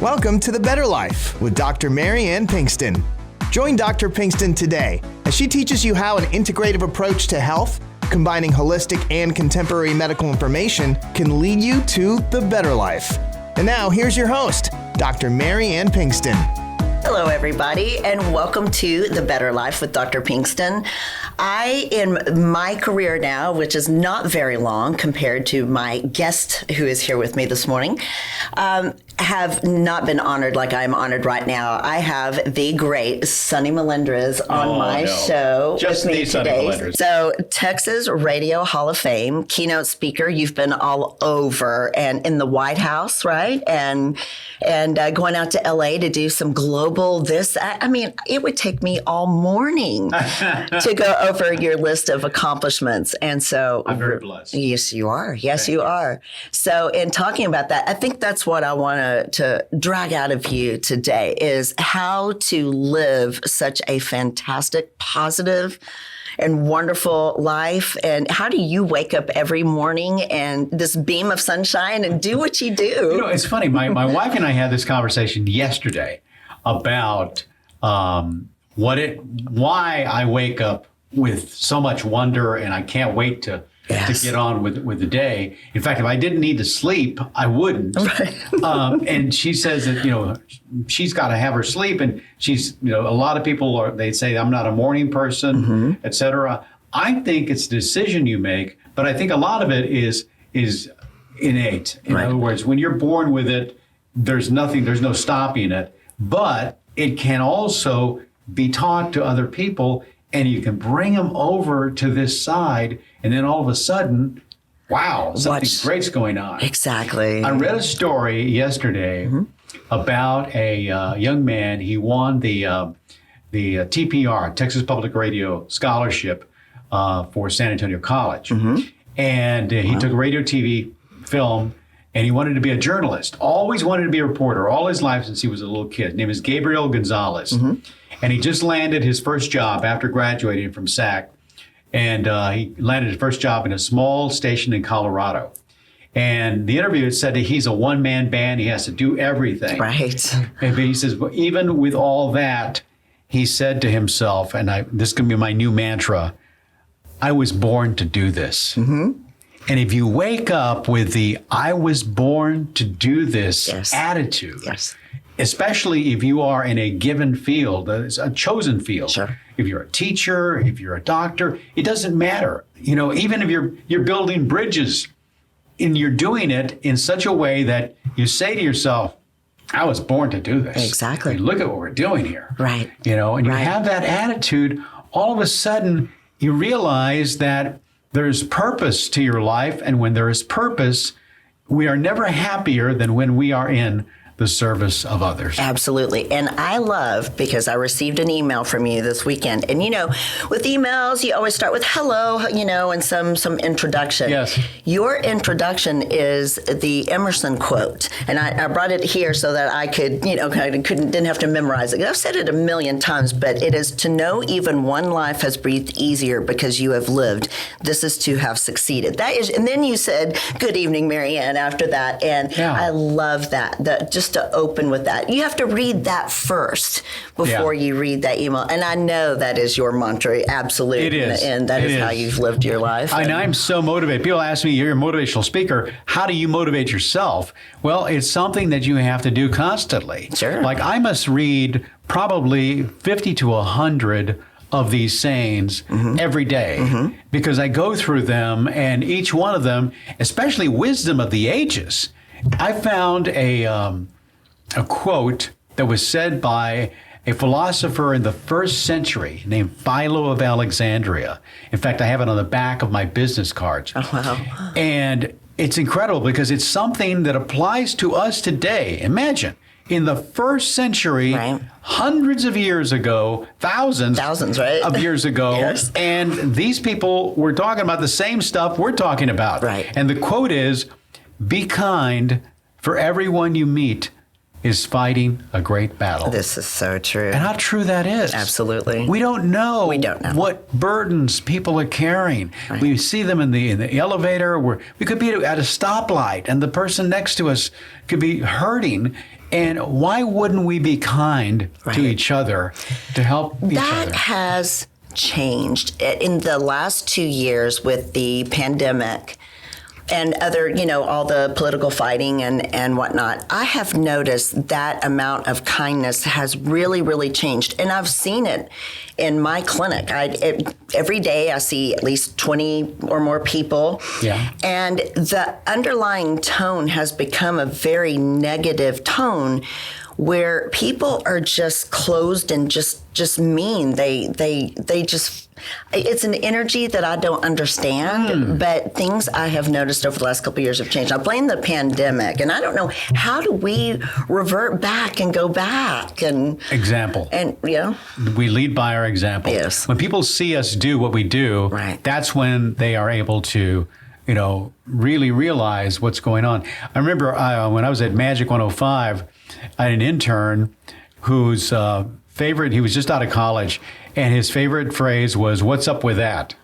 Welcome to The Better Life with Dr. Mariane Pinkston. Join Dr. Pinkston today as she teaches you how an integrative approach to health, combining holistic and contemporary medical information, can lead you to the better life. And now, here's your host, Dr. Mariane Pinkston. Hello, everybody, and welcome to The Better Life with Dr. Pinkston. I, in my career now, which is not very long compared to my guest who is here with me this morning, have not been honored like I'm honored right now. I have the great Sonny Melendrez on my show Just with me the Sonny today. Melendrez. So, Texas Radio Hall of Fame, keynote speaker. You've been all over and in the White House, right? And going out to LA to do some global this. I mean, it would take me all morning to go over your list of accomplishments. And so I'm very blessed. Yes, you are. Yes, you are. So in talking about that, I think that's what I want to drag out of you today is how to live such a fantastic, positive, and wonderful life. And how do you wake up every morning and this beam of sunshine and do what you do? You know, it's funny. My wife and I had this conversation yesterday about why I wake up with so much wonder and I can't wait to get on with the day. In fact, if I didn't need to sleep, I wouldn't. Right. And she says that, she's got to have her sleep. And she's, a lot of people they say I'm not a morning person, et cetera. I think it's a decision you make, but I think a lot of it is innate. In other words, when you're born with it, there's no stopping it, but it can also be taught to other people and you can bring them over to this side. And then all of a sudden, wow, something great's going on. Exactly. I read a story yesterday about a young man. He won the TPR, Texas Public Radio Scholarship for San Antonio College. And he took radio, TV, film, and he wanted to be a journalist. Always wanted to be a reporter all his life since he was a little kid. His name is Gabriel Gonzalez. And he just landed his first job after graduating from SAC. And he landed his first job in a small station in Colorado. And the interviewer said that he's a one-man band. He has to do everything. Right. And he says, well, even with all that, he said to himself, and this can be my new mantra, I was born to do this. And if you wake up with the I was born to do this attitude, especially if you are in a given field, a chosen field. Sure. If you're a teacher, if you're a doctor, it doesn't matter. Even if you're building bridges and you're doing it in such a way that you say to yourself, I was born to do this. Exactly. I mean, look at what we're doing here. Right. And you have that attitude, all of a sudden you realize that there's purpose to your life. And when there is purpose, we are never happier than when we are in the service of others. Absolutely. And I love, because I received an email from you this weekend. And, with emails, you always start with hello, and some introduction. Yes. Your introduction is the Emerson quote. And I brought it here so that I could, didn't have to memorize it. I've said it a million times, but it is to know even one life has breathed easier because you have lived. This is to have succeeded. That is, and then you said, good evening, Marianne, after that. And I love that. Just to open with that. You have to read that first before you read that email. And I know that is your mantra, absolutely. It is. And that is how you've lived your life. I'm so motivated. People ask me, you're a motivational speaker. How do you motivate yourself? Well, it's something that you have to do constantly. Sure. Like I must read probably 50 to 100 of these sayings every day because I go through them and each one of them, especially wisdom of the ages. I found a quote that was said by a philosopher in the first century named Philo of Alexandria. In fact, I have it on the back of my business cards. Oh, wow. And it's incredible because it's something that applies to us today. Imagine, in the first century, hundreds of years ago, thousands right? of years ago, and these people were talking about the same stuff we're talking about. Right. And the quote is, be kind, for everyone you meet is fighting a great battle. This is so true. And how true that is. Absolutely. We don't know, what burdens people are carrying. Right. We see them in the elevator. We could be at a stoplight, and the person next to us could be hurting. And why wouldn't we be kind to each other to help each other? That has changed in the last 2 years with the pandemic and other, all the political fighting and whatnot. I have noticed that amount of kindness has really, really changed. And I've seen it in my clinic. Every day I see at least 20 or more people. Yeah. And the underlying tone has become a very negative tone where people are just closed and just mean. They just, it's an energy that I don't understand, but things I have noticed over the last couple of years have changed. I blame the pandemic, and I don't know, how do we revert back and go back? And example. And, we lead by our example. Yes. When people see us do what we do, that's when they are able to, really realize what's going on. I remember when I was at Magic 105, I had an intern whose he was just out of college, and his favorite phrase was, "What's up with that?"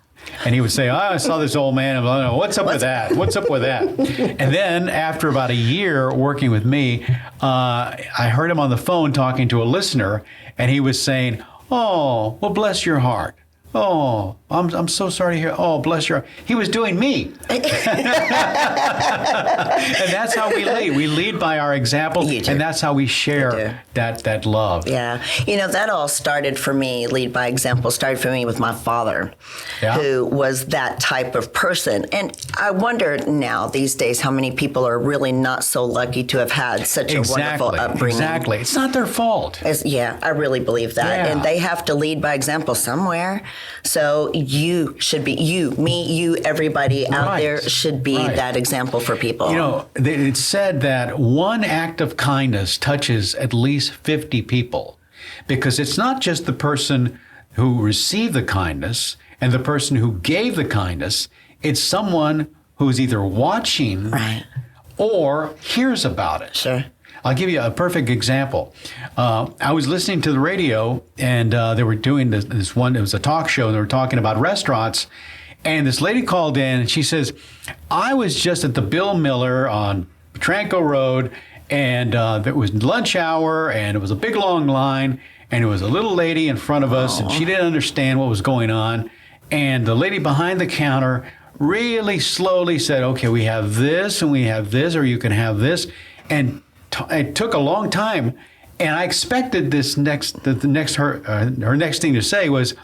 And he would say, I saw this old man, and I what's up with that? What's up with that? And then after about a year working with me, I heard him on the phone talking to a listener, and he was saying, "Oh, well, bless your heart. Oh, I'm so sorry to hear. Oh, bless your heart." He was doing me. And that's how we lead. We lead by our example, and that's how we share that love. Yeah. That all started for me, lead by example, started for me with my father, who was that type of person. And I wonder now, these days, how many people are really not so lucky to have had such a wonderful upbringing. Exactly. It's not their fault. I really believe that. Yeah. And they have to lead by example somewhere. So you should be, you, everybody out there should be that example for people. It's said that one act of kindness touches at least 50 people, because it's not just the person who received the kindness and the person who gave the kindness. It's someone who's either watching or hears about it. Sure. I'll give you a perfect example. I was listening to the radio, and they were doing this one. It was a talk show, and they were talking about restaurants. And this lady called in, and she says, "I was just at the Bill Miller on Tranco Road, and it was lunch hour, and it was a big long line, and it was a little lady in front of us, and she didn't understand what was going on. And the lady behind the counter really slowly said, 'Okay, we have this, and we have this, or you can have this.' And it took a long time, and I expected her next thing to say was,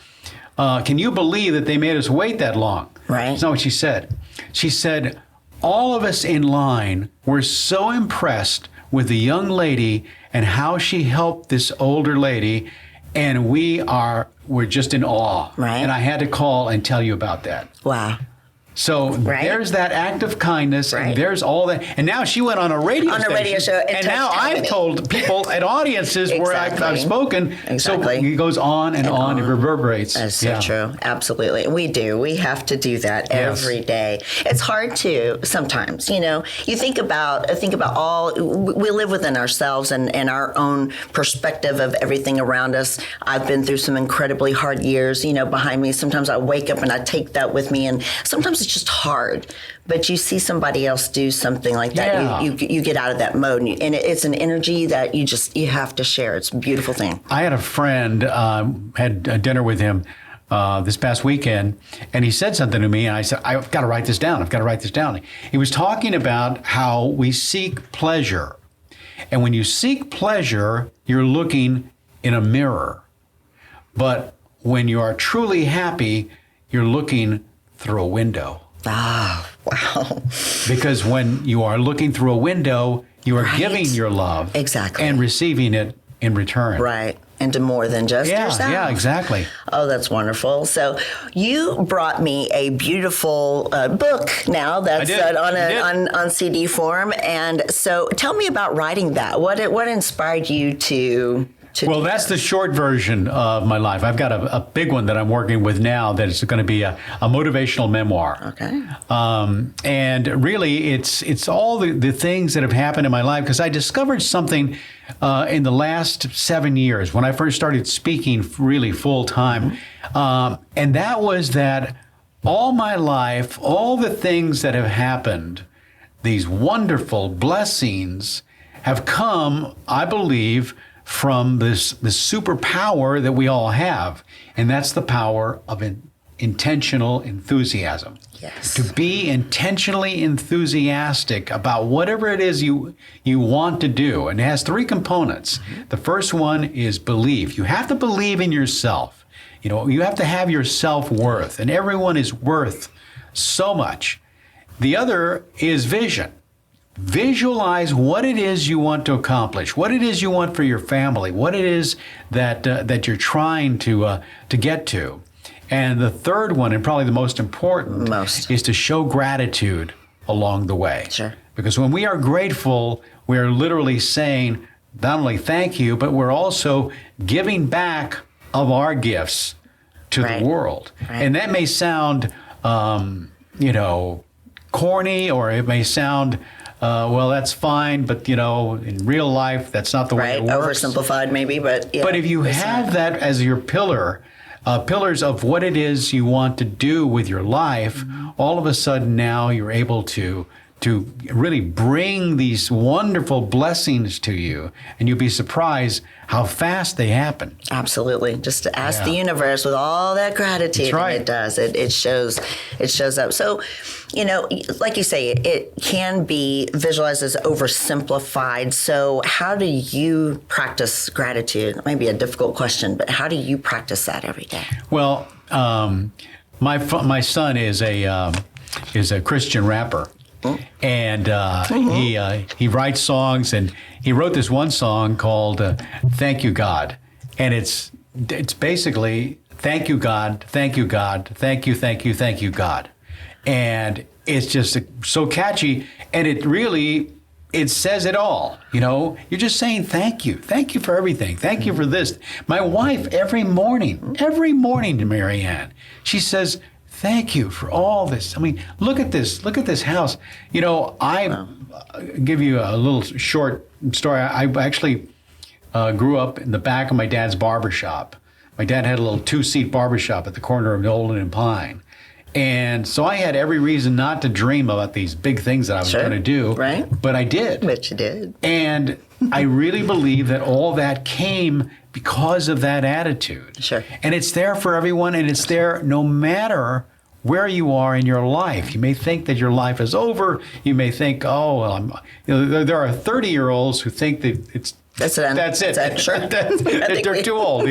'Can you believe that they made us wait that long?'" Right. That's not what she said. She said, "All of us in line were so impressed with the young lady and how she helped this older lady, and we're just in awe. Right. And I had to call and tell you about that." Wow. So there's that act of kindness, and there's all that. And now she went on a radio station. And now I've told people at audiences where I've spoken. So it goes on and on. It reverberates. That's so true. Absolutely. We do. We have to do that every day. It's hard to sometimes, you think about we live within ourselves and our own perspective of everything around us. I've been through some incredibly hard years, behind me. Sometimes I wake up and I take that with me, and sometimes it's just hard, but you see somebody else do something like that, you get out of that mode, and it's an energy that you have to share. It's a beautiful thing. I had a friend, had a dinner with him this past weekend, and he said something to me, and I said, I've got to write this down. He was talking about how we seek pleasure, and when you seek pleasure, you're looking in a mirror, but when you are truly happy, you're looking through a window. Ah, wow. Because when you are looking through a window, you are giving your love. Exactly. And receiving it in return. Right. Into more than just yourself. Yeah, exactly. Oh, that's wonderful. So you brought me a beautiful book now that's on CD form. And so tell me about writing that. What inspired you to Well, that's the short version of my life. I've got a big one that I'm working with now that is going to be a motivational memoir. Okay. And really, it's all the things that have happened in my life, because I discovered something in the last 7 years when I first started speaking really full time. And that was that all my life, all the things that have happened, these wonderful blessings have come, I believe, from this superpower that we all have, and that's the power of intentional enthusiasm. Yes. To be intentionally enthusiastic about whatever it is you want to do, and it has three components. The first one is belief. You have to believe in yourself. You have to have your self-worth, and everyone is worth so much. The other is vision. Visualize what it is you want to accomplish, what it is you want for your family, what it is that you're trying to get to. And the third one, and probably the most important, is to show gratitude along the way. Sure. Because when we are grateful, we are literally saying not only thank you, but we're also giving back of our gifts to the world. Right. And that may sound, corny, or it may sound, well, that's fine, but in real life, that's not the way it works. Oversimplified, maybe, but yeah. But if you have that as your pillars of what it is you want to do with your life, all of a sudden now you're able to really bring these wonderful blessings to you, and you'll be surprised how fast they happen. Absolutely. Just to ask the universe with all that gratitude. That's right. And it does. It shows up. So, like you say, it can be visualized as oversimplified. So how do you practice gratitude? It might be a difficult question, but how do you practice that every day? Well, my son is a Christian rapper. And he writes songs, and he wrote this one song called "Thank You God," and it's basically "Thank you God, thank you God, thank you, thank you, thank you God," and it's just so catchy, and it says it all. You're just saying thank you for everything, thank you for this. My wife every morning, Marianne, she says, thank you for all this. I mean, look at this house. I give you a little short story. I actually grew up in the back of my dad's barbershop. My dad had a little 2-seat barbershop at the corner of Nolan and Pine. And so I had every reason not to dream about these big things that I was going to do. Right. But I did. But you did. And I really believe that all that came because of that attitude. Sure. And it's there for everyone, and it's there no matter where you are in your life. You may think that your life is over. You may think, oh, well, there are 30-year-olds who think that that's it. Sure. They're too old,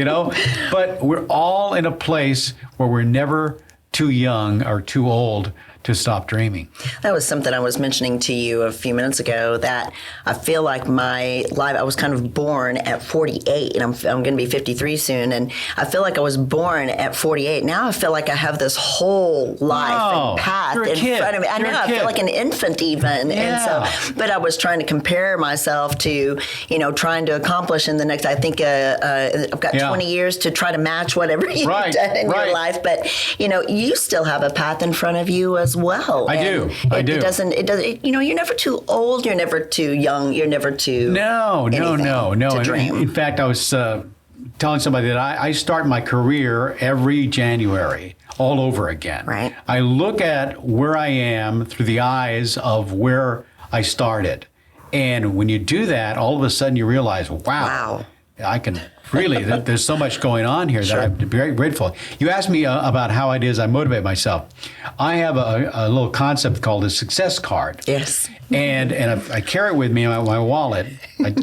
But we're all in a place where we're never too young or too old to stop dreaming. That was something I was mentioning to you a few minutes ago, that I feel like my life, I was kind of born at 48, and I'm going to be 53 soon, and I feel like I was born at 48. Now I feel like I have this whole life and path in front of me. I know, I feel like an infant even. Yeah. And so, but I was trying to compare myself to, trying to accomplish in the next, I think I've got 20 years to try to match whatever you've done in your life. But, you still have a path in front of you as well. I do. It doesn't, you're never too old, you're never too young, you're never too No. to dream. In fact, I was telling somebody that I start my career every January all over again. Right. I look at where I am through the eyes of where I started. And when you do that, all of a sudden you realize, wow. I can really, there's so much going on here that I'm very grateful. You asked me about how it is I motivate myself. I have a little concept called a success card. Yes. And I carry it with me in my wallet. I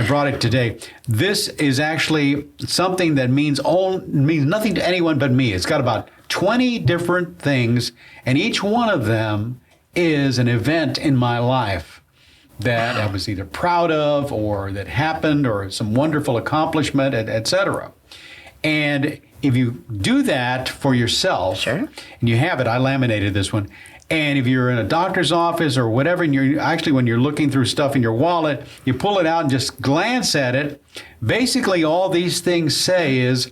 brought it today. This is actually something that means nothing to anyone but me. It's got about 20 different things, and each one of them is an event in my life that I was either proud of, or that happened, or some wonderful accomplishment, et cetera. And if you do that for yourself, Sure. and you have it, I laminated this one, And if you're in a doctor's office or whatever, and when you're looking through stuff in your wallet, you pull it out and just glance at it. Basically, all these things say is,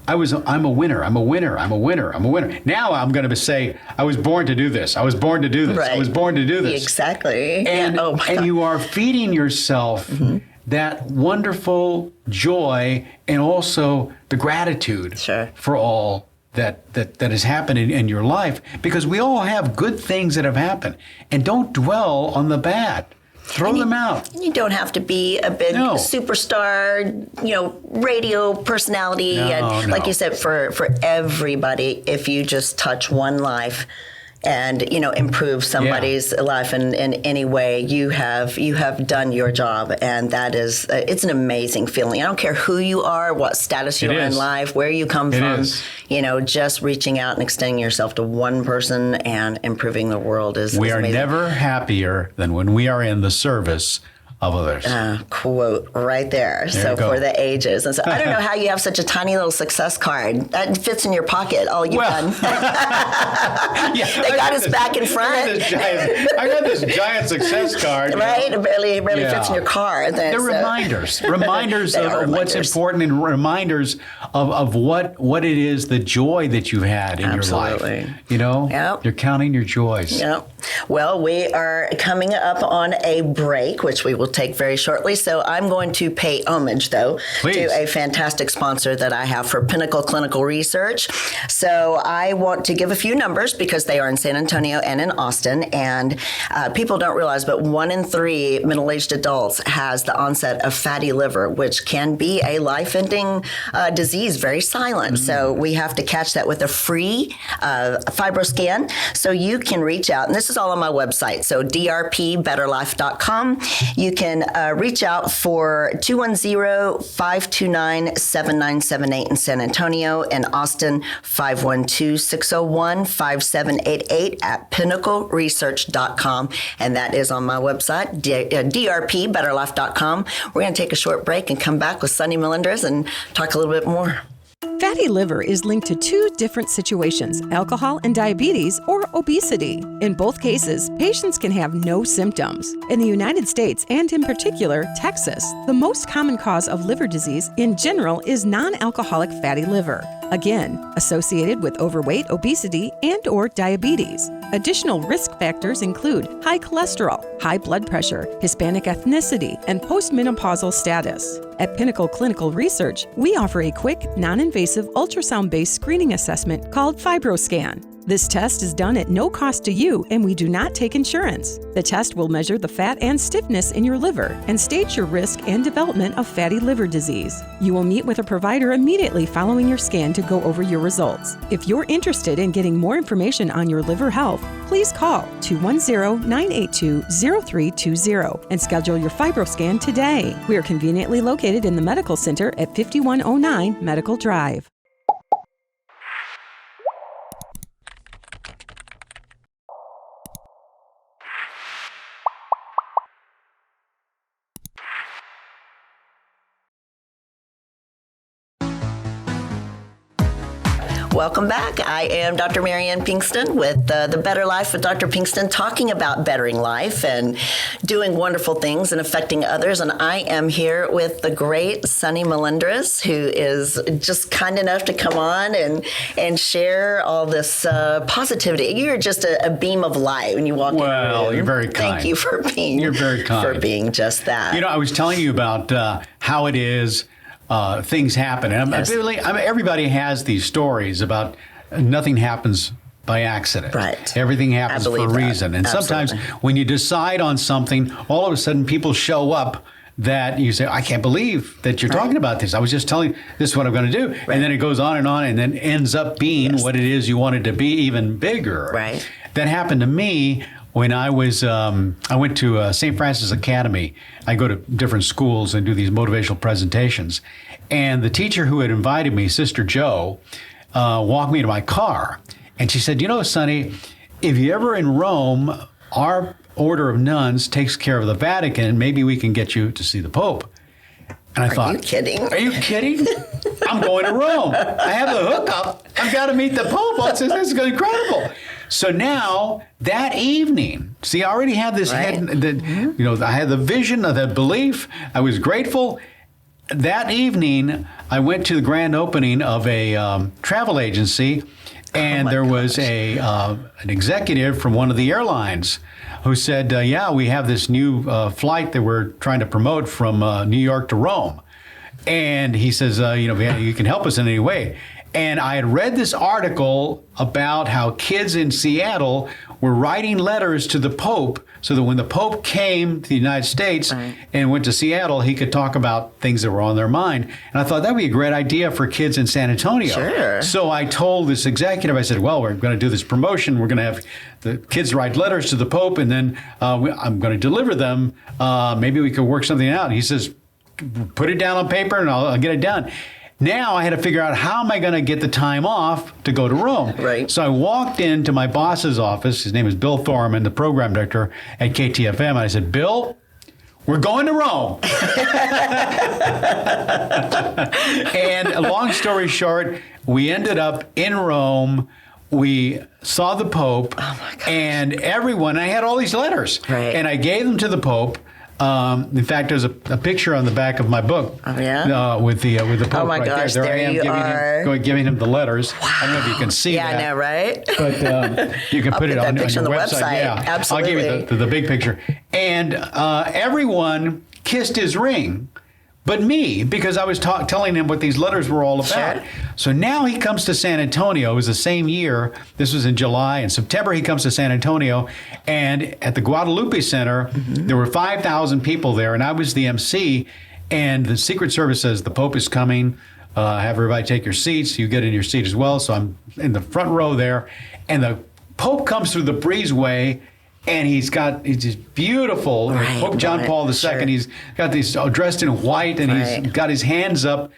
I'm a winner. I'm a winner. I'm a winner. I'm a winner. Now I'm going to say, I was born to do this. I was born to do this. Right. I was born to do this. Exactly. And, Oh my God. you are feeding yourself that wonderful joy and also the gratitude for all that has happened in your life, because we all have good things that have happened, and don't dwell on the bad. Throw them out. You don't have to be a big superstar, radio personality. Like you said, for everybody, if you just touch one life and, improve somebody's life in any way, you have done your job. And that is, it's an amazing feeling. I don't care who you are, what status you are in life, where you come from, just reaching out and extending yourself to one person and improving the world is We are amazing. never happier than when we are in the service of others. Quote right there. So for the ages. And so I don't know how you have such a tiny little success card that fits in your pocket. All you've done. They got us back in front. I got this giant success card. Right? It barely fits in your car. They're reminders of what's important, and reminders of what it is, the joy that you had in your life. You're counting your joys. Yep. Well, we are coming up on a break, which we will take very shortly. So I'm going to pay homage, though, to a fantastic sponsor that I have for Pinnacle Clinical Research. So I want to give a few numbers because they are in San Antonio and in Austin. And people don't realize, but 1 in 3 middle-aged adults has the onset of fatty liver, which can be a life-ending disease, very silent. So we have to catch that with a free fibroscan. So you can reach out, and this is all on my website, so drpbetterlife.com. You can reach out for 210-529-7978 in San Antonio, and Austin 512-601-5788 at pinnacleresearch.com. And that is on my website, drpbetterlife.com. We're going to take a short break and come back with Sonny Melendrez and talk a little bit more. Fatty liver is linked to 2 different situations, alcohol and diabetes, or obesity. In both cases, patients can have no symptoms. In the United States, and in particular, Texas, the most common cause of liver disease in general is non-alcoholic fatty liver. Again, associated with overweight, obesity, and/or diabetes. Additional risk factors include high cholesterol, high blood pressure, Hispanic ethnicity, and postmenopausal status. At Pinnacle Clinical Research, we offer a quick, non-invasive ultrasound-based screening assessment called FibroScan. This test is done at no cost to you, and we do not take insurance. The test will measure the fat and stiffness in your liver and stage your risk and development of fatty liver disease. You will meet with a provider immediately following your scan to go over your results. If you're interested in getting more information on your liver health, please call 210-982-0320 and schedule your FibroScan today. We are conveniently located in the Medical Center at 5109 Medical Drive. Welcome back. I am Dr. Mariane Pinkston with The Better Life with Dr. Pinkston, talking about bettering life and doing wonderful things and affecting others. And I am here with the great Sonny Melendrez, who is just kind enough to come on and share all this positivity. You're just a beam of light when you walk in the room. Well, you're very kind. Thank you for being. You're very kind. For being just that. I was telling you about how it is. Things happen. And everybody has these stories about nothing happens by accident. Right. Everything happens for a reason. And Absolutely. sometimes when you decide on something, all of a sudden people show up that you say, I can't believe that you're talking about this. I was just telling you this is what I'm going to do. Right. And then it goes on and then ends up being what it is you wanted to be, even bigger. Right. That happened to me when I was, I went to St. Francis Academy. I go to different schools and do these motivational presentations. And the teacher who had invited me, Sister Joe, walked me to my car. And she said, Sonny, if you're ever in Rome, our order of nuns takes care of the Vatican. Maybe we can get you to see the Pope. And I thought, are you kidding? Are you kidding? I'm going to Rome. I have the hookup. I've got to meet the Pope. This is incredible. So now that evening, see, I already had this I had the vision of that belief. I was grateful. That evening, I went to the grand opening of a travel agency, and there was an executive from one of the airlines who said, we have this new flight that we're trying to promote from New York to Rome. And he says, you can help us in any way. And I had read this article about how kids in Seattle were writing letters to the Pope so that when the Pope came to the United States and went to Seattle, he could talk about things that were on their mind. And I thought that would be a great idea for kids in San Antonio. Sure. So I told this executive, I said, well, we're going to do this promotion. We're going to have the kids write letters to the Pope, and then I'm going to deliver them. Maybe we could work something out. And he says, put it down on paper and I'll get it done. Now I had to figure out how am I going to get the time off to go to Rome. Right. So I walked into my boss's office. His name is Bill Thorman, the program director at KTFM. And I said, Bill, we're going to Rome. And long story short, we ended up in Rome. We saw the Pope, and everyone, I had all these letters, and I gave them to the Pope. In fact, there's a picture on the back of my book with the Pope. Oh my gosh, there I am giving him the letters. Wow. I don't know if you can see that. Yeah, I know, right? But you can put it on your website. Yeah, absolutely. I'll give you the big picture. And everyone kissed his ring. But me, because I was telling him what these letters were all about. Sure. So now he comes to San Antonio. It was the same year. This was in July. In September, he comes to San Antonio. And at the Guadalupe Center, there were 5,000 people there. And I was the MC. And the Secret Service says, the Pope is coming. Have everybody take your seats. You get in your seat as well. So I'm in the front row there. And the Pope comes through the breezeway. And he's just beautiful. Pope John Paul II. Sure. He's got these dressed in white, and he's got his hands up.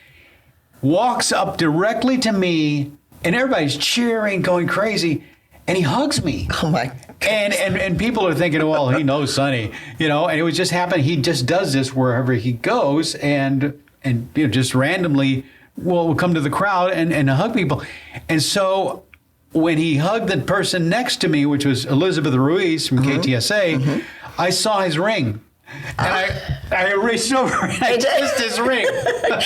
Walks up directly to me, and everybody's cheering, going crazy, and he hugs me. Oh my! And people are thinking, well, he knows Sonny, And it was just happening. He just does this wherever he goes, and just randomly will come to the crowd and hug people, and so. When he hugged the person next to me, which was Elizabeth Ruiz from KTSA, I saw his ring. And I reached over and I kissed his ring.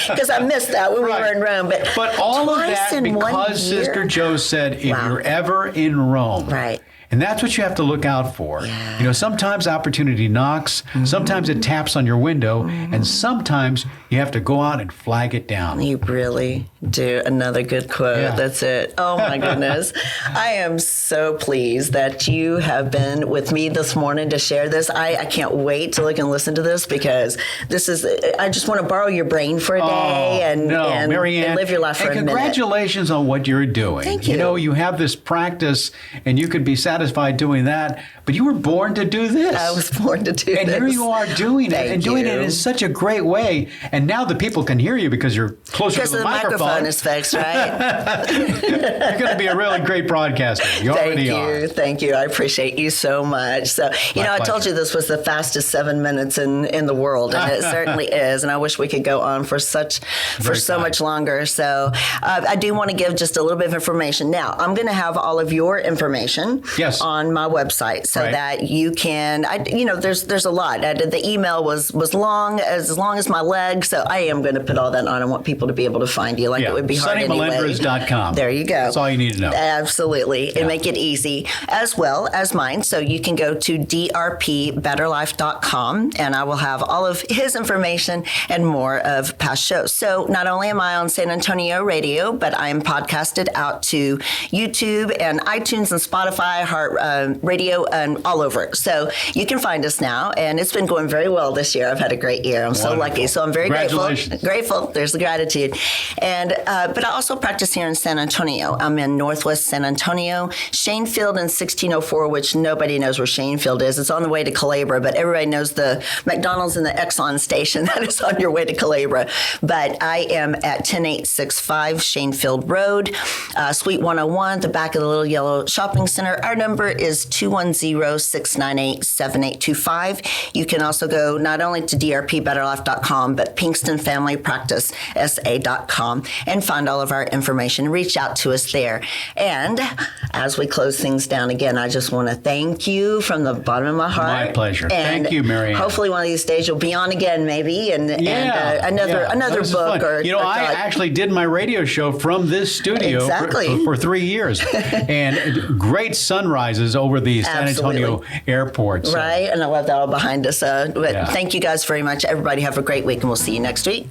Because I missed that when we were in Rome. But all of that because Sister Jo said, if you're ever in Rome. Right. And that's what you have to look out for. Yeah. Sometimes opportunity knocks, sometimes it taps on your window, and sometimes you have to go out and flag it down. You really do. Another good quote. Yeah. That's it. Oh my goodness. I am so pleased that you have been with me this morning to share this. I can't wait to look and listen to this because I just want to borrow your brain for a day and live your life for a minute. Congratulations on what you're doing. Thank you. You have this practice and you could be satisfied doing that, but you were born to do this. I was born to do this. And here you are doing it, and doing it in such a great way. And now the people can hear you because you're closer to the microphone. Because the microphone is fixed, right? You're going to be a really great broadcaster. You already are. Thank you. I appreciate you so much. So, I told you this was the fastest 7 minutes in the world, and it certainly is. And I wish we could go on for so much longer. So, I do want to give just a little bit of information. Now, I'm going to have all of your information. Yes. On my website so that you can, there's a lot. The email was long as my leg, so I am going to put all that on. I want people to be able to find you it would be hard anyway. SonnyMelendrez.com. There you go. That's all you need to know. Absolutely. And make it easy, as well as mine. So you can go to drpbetterlife.com, and I will have all of his information and more of past shows. So not only am I on San Antonio radio, but I am podcasted out to YouTube and iTunes and Spotify, Heart Radio, and all over. So you can find us now, and it's been going very well this year. I've had a great year. I'm so lucky. So I'm very grateful. There's the gratitude. And but I also practice here in San Antonio. I'm in Northwest San Antonio, Shanefield in 1604, which nobody knows where Shanefield is. It's on the way to Calabria, but everybody knows the McDonald's and the Exxon station that is on your way to Calabria. But I am at 10865 Shanefield Road, Suite 101, the back of the little yellow shopping center. Our number is 210-698-7825. You can also go not only to drpbetterlife.com, but pinkstonfamilypracticesa.com. and find all of our information. Reach out to us there. And as we close things down again, I just want to thank you from the bottom of my heart. My pleasure. And thank you, Marianne. Hopefully one of these days you'll be on again, maybe, and another book. Or I actually did my radio show from this studio for 3 years, and great sunrises over the San Antonio airport. So. Right, and I love that all behind us. But thank you guys very much. Everybody have a great week, and we'll see you next week.